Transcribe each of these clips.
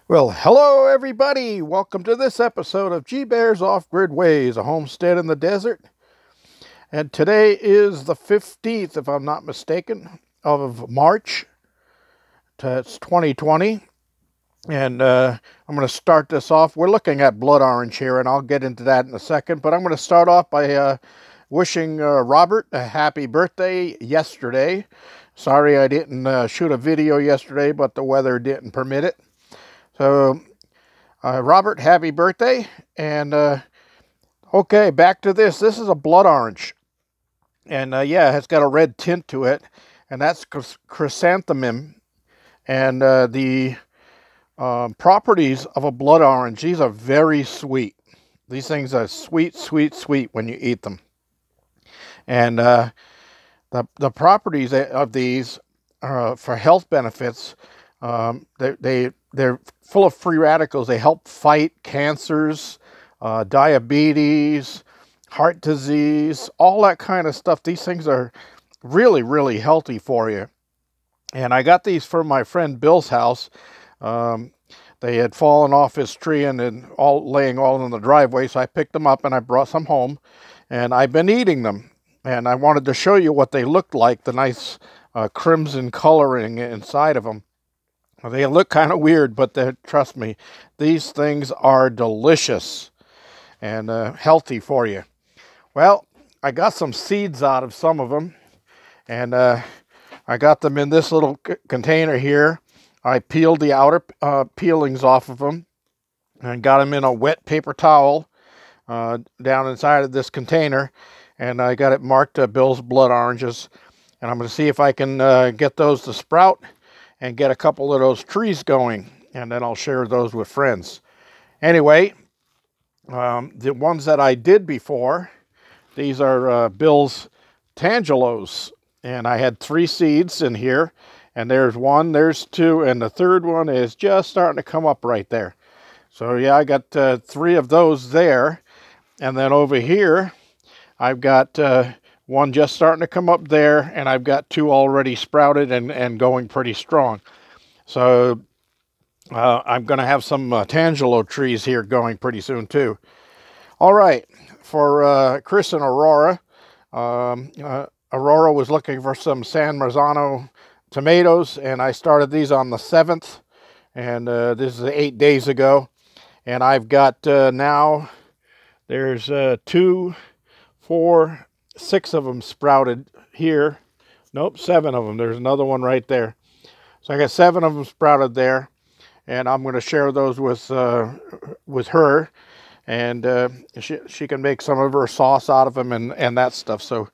Well, hello everybody. Welcome to this episode of G Bear's Off-Grid Ways, a homestead in the desert. And today is the 15th, if I'm not mistaken, of March. It's 2020. And I'm going to start this off. We're looking at blood orange here, and I'll get into that in a second. But I'm going to start off by wishing Robert a happy birthday yesterday. Sorry I didn't shoot a video yesterday, but the weather didn't permit it. So, Robert, happy birthday. And, okay, back to this. This is a blood orange. And, yeah, it's got a red tint to it. And that's chrysanthemum. And the properties of a blood orange, these are very sweet. These things are sweet, sweet, sweet when you eat them. And the properties of these for health benefits, they're full of free radicals. They help fight cancers, diabetes, heart disease, all that kind of stuff. These things are really, really healthy for you. And I got these from my friend Bill's house. They had fallen off his tree and all laying all in the driveway, so I picked them up and I brought some home. And I've been eating them. And I wanted to show you what they looked like, the nice crimson coloring inside of them. They look kind of weird, but trust me, these things are delicious and healthy for you. Well, I got some seeds out of some of them, and I got them in this little container here. I peeled the outer peelings off of them and got them in a wet paper towel down inside of this container, and I got it marked Bill's Blood Oranges, and I'm going to see if I can get those to sprout and get a couple of those trees going, and then I'll share those with friends. Anyway, the ones that I did before, these are Bill's Tangelos, and I had 3 seeds in here, and there's 1, there's 2, and the third one is just starting to come up right there. So yeah, I got 3 of those there, and then over here, I've got 1 just starting to come up there, and I've got 2 already sprouted and going pretty strong. So I'm going to have some Tangelo trees here going pretty soon too. All right, for Chris and Aurora, Aurora was looking for some San Marzano tomatoes, and I started these on the 7th, and this is 8 days ago. And I've got now, there's 2, 4, 6 of them sprouted here. Nope, 7 of them. There's another one right there. So I got 7 of them sprouted there, and I'm going to share those with her, and she can make some of her sauce out of them and that stuff. So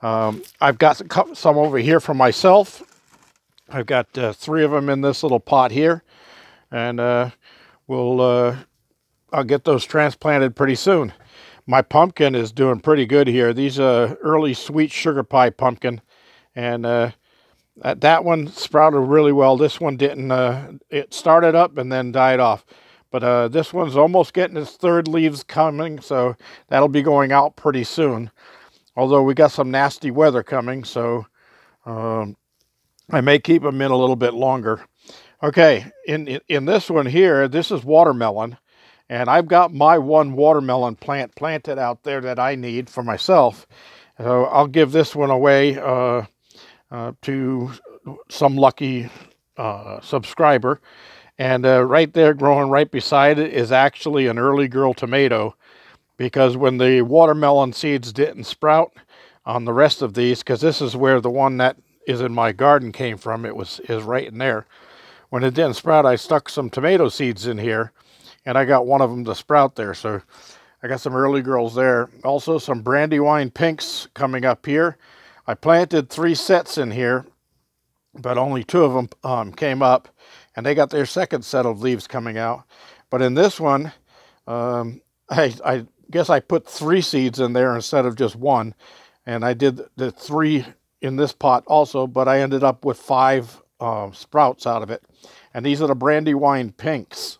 I've got some over here for myself. I've got 3 of them in this little pot here, and I'll get those transplanted pretty soon. My pumpkin is doing pretty good here. These early sweet sugar pie pumpkin, and that one sprouted really well. This one didn't. It started up and then died off. But this one's almost getting its 3rd leaves coming, so that'll be going out pretty soon. Although we got some nasty weather coming, so I may keep them in a little bit longer. Okay, in this one here, this is watermelon. And I've got my 1 watermelon plant planted out there that I need for myself. So I'll give this one away to some lucky subscriber. And right there, growing right beside it, is actually an early girl tomato. Because when the watermelon seeds didn't sprout on the rest of these, because this is where the one that is in my garden came from, is right in there. When it didn't sprout, I stuck some tomato seeds in here. And I got 1 of them to sprout there, so I got some early girls there. Also, some brandywine pinks coming up here. I planted 3 sets in here, but only 2 of them came up, and they got their 2nd set of leaves coming out. But in this one, I guess I put 3 seeds in there instead of just 1, and I did the 3 in this pot also, but I ended up with 5 sprouts out of it. And these are the brandywine pinks.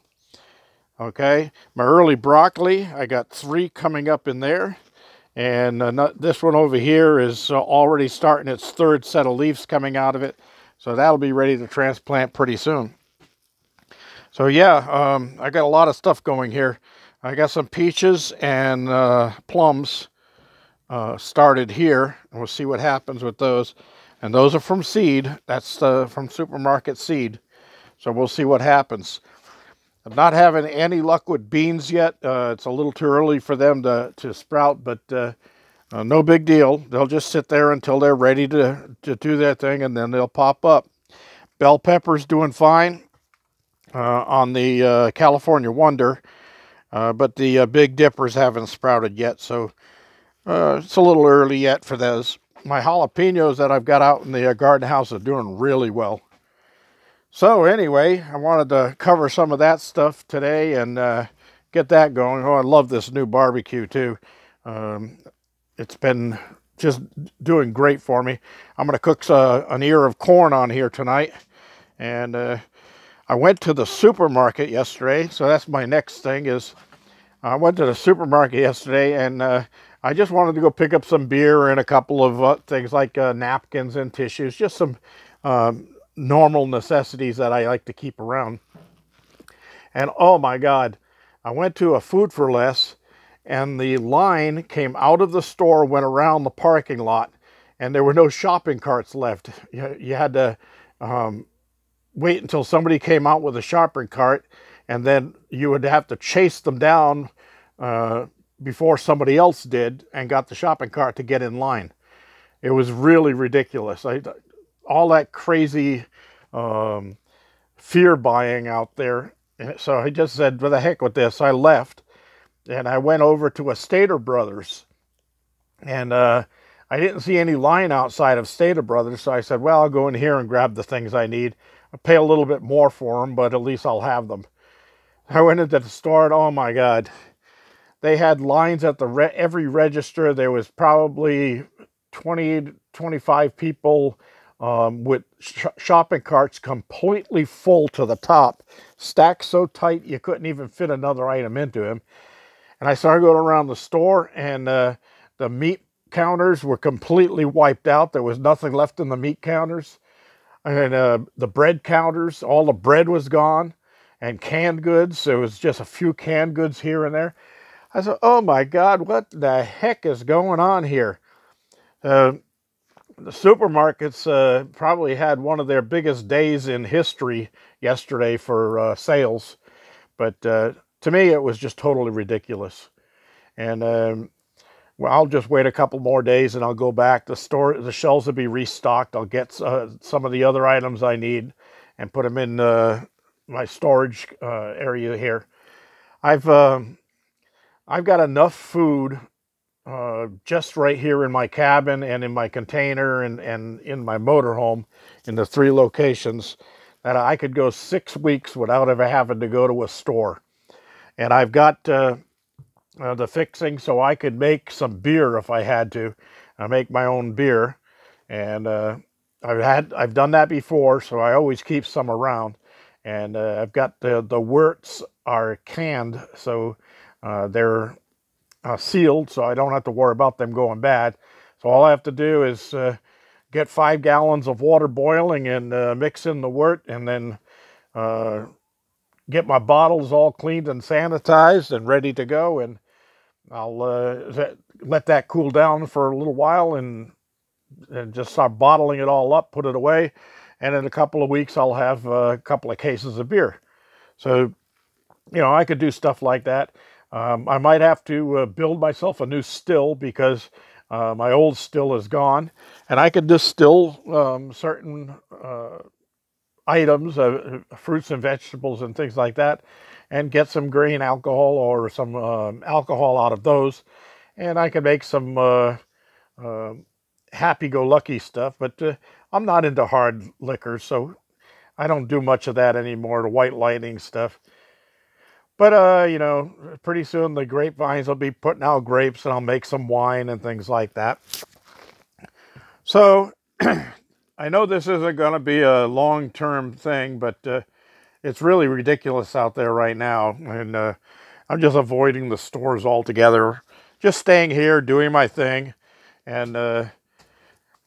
Okay, my early broccoli, I got 3 coming up in there. And this one over here is already starting its 3rd set of leaves coming out of it. So that'll be ready to transplant pretty soon. So yeah, I got a lot of stuff going here. I got some peaches and plums started here. We'll see what happens with those. And those are from seed. That's from supermarket seed. So we'll see what happens. I'm not having any luck with beans yet. It's a little too early for them to sprout, but no big deal. They'll just sit there until they're ready to do their thing, and then they'll pop up. Bell pepper's doing fine on the California Wonder, but the Big Dippers haven't sprouted yet, so it's a little early yet for those. My jalapenos that I've got out in the garden house are doing really well. So anyway, I wanted to cover some of that stuff today and get that going. Oh, I love this new barbecue too. It's been just doing great for me. I'm going to cook an ear of corn on here tonight. And I went to the supermarket yesterday. So that's my next thing is I went to the supermarket yesterday and I just wanted to go pick up some beer and a couple of things like napkins and tissues. Just some normal necessities that I like to keep around. And oh my God, I went to a Food for Less and the line came out of the store, went around the parking lot, and there were no shopping carts left. You had to wait until somebody came out with a shopping cart, and then you would have to chase them down before somebody else did and got the shopping cart to get in line. It was really ridiculous. All that crazy fear buying out there. So I just said, what the heck with this? I left and I went over to a Stater Brothers, and I didn't see any line outside of Stater Brothers. So I said, well, I'll go in here and grab the things I need. I'll pay a little bit more for them, but at least I'll have them. I went into the store and oh my God, they had lines at every register. There was probably 20, 25 people with shopping carts completely full to the top, stacked so tight you couldn't even fit another item into them. And I started going around the store, and the meat counters were completely wiped out. There was nothing left in the meat counters. And the bread counters, all the bread was gone. And canned goods, there was just a few canned goods here and there. I said, oh my God, what the heck is going on here? The supermarkets probably had one of their biggest days in history yesterday for sales. But to me, it was just totally ridiculous. And well, I'll just wait a couple more days and I'll go back. The shelves will be restocked. I'll get some of the other items I need and put them in my storage area here. I've got enough food just right here in my cabin and in my container and in my motorhome in the 3 locations that I could go 6 weeks without ever having to go to a store. And I've got the fixing so I could make some beer if I had to. I make my own beer, and I've done that before, so I always keep some around. And I've got the wurts are canned, so they're sealed, so I don't have to worry about them going bad. So all I have to do is get 5 gallons of water boiling and mix in the wort, and then get my bottles all cleaned and sanitized and ready to go, and I'll let that cool down for a little while and just start bottling it all up, put it away, and in a couple of weeks I'll have a couple of cases of beer. So, you know, I could do stuff like that. I might have to build myself a new still because my old still is gone, and I could distill certain items, fruits and vegetables and things like that, and get some grain alcohol or some alcohol out of those, and I can make some happy-go-lucky stuff. But I'm not into hard liquors, so I don't do much of that anymore, the white lightning stuff. But, you know, pretty soon the grapevines will be putting out grapes, and I'll make some wine and things like that. So I know this isn't going to be a long-term thing, but it's really ridiculous out there right now. And I'm just avoiding the stores altogether. Just staying here, doing my thing. And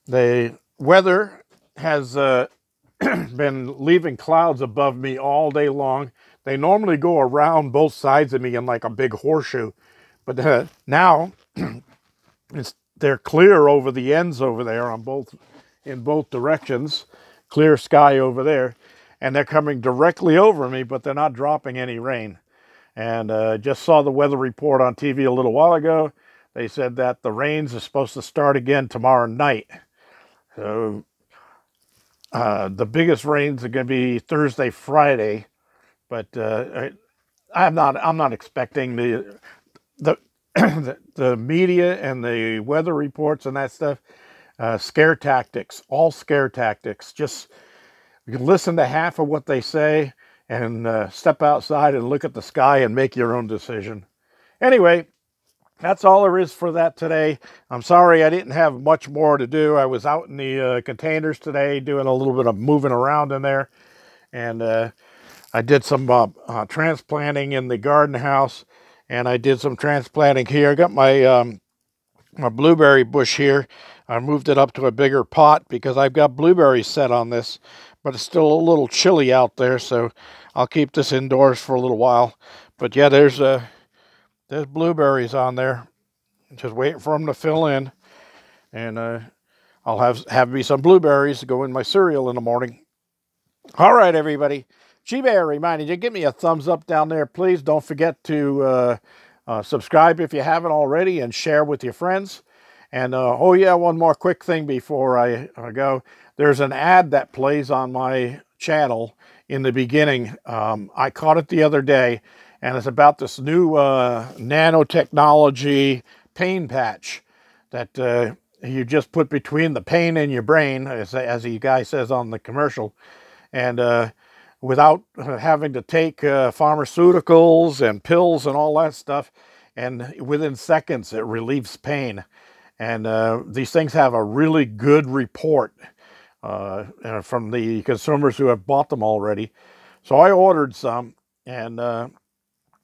the weather has been leaving clouds above me all day long. They normally go around both sides of me in like a big horseshoe, but now they're clear over the ends over there in both directions. Clear sky over there, and they're coming directly over me, but they're not dropping any rain. And just saw the weather report on TV a little while ago. They said that the rains are supposed to start again tomorrow night. So the biggest rains are going to be Thursday, Friday, but I'm not expecting the the media and the weather reports and that stuff. Scare tactics, all scare tactics. Just you can listen to half of what they say and step outside and look at the sky and make your own decision. Anyway, that's all there is for that today. I'm sorry I didn't have much more to do. I was out in the containers today doing a little bit of moving around in there. And I did some transplanting in the garden house. And I did some transplanting here. I got my my blueberry bush here. I moved it up to a bigger pot because I've got blueberries set on this, but it's still a little chilly out there, so I'll keep this indoors for a little while. But yeah, there's blueberries on there. Just waiting for them to fill in, and I'll have me some blueberries to go in my cereal in the morning. All right, everybody. G-Bear reminding you, give me a thumbs up down there, please. Don't forget to subscribe if you haven't already, and share with your friends. And oh yeah, one more quick thing before I go. There's an ad that plays on my channel in the beginning. I caught it the other day, and it's about this new nanotechnology pain patch that you just put between the pain and your brain, as the guy says on the commercial, and without having to take pharmaceuticals and pills and all that stuff. And within seconds, it relieves pain. And these things have a really good report from the consumers who have bought them already. So I ordered some, and I'm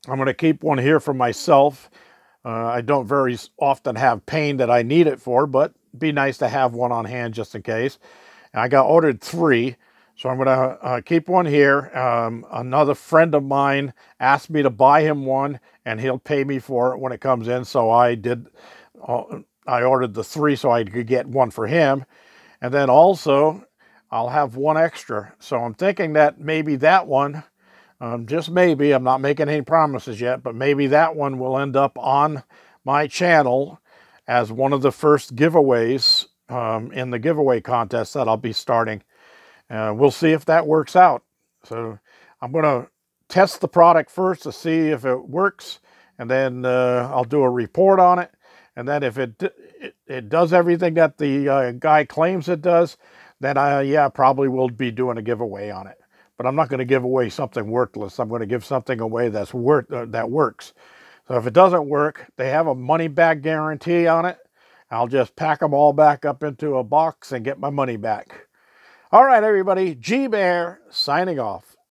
going to keep one here for myself. I don't very often have pain that I need it for, but it'd be nice to have one on hand just in case. And I ordered 3. So I'm going to keep one here. Another friend of mine asked me to buy him one, and he'll pay me for it when it comes in. So I did. I ordered the 3 so I could get one for him. And then also, I'll have one extra. So I'm thinking that maybe that one, just maybe, I'm not making any promises yet, but maybe that one will end up on my channel as one of the first giveaways in the giveaway contest that I'll be starting. We'll see if that works out. So I'm going to test the product first to see if it works, and then I'll do a report on it. And then if it does everything that the guy claims it does, then yeah, probably will be doing a giveaway on it. But I'm not going to give away something worthless. I'm going to give something away that works. So if it doesn't work, they have a money-back guarantee on it. I'll just pack them all back up into a box and get my money back. All right, everybody. G-Bear signing off.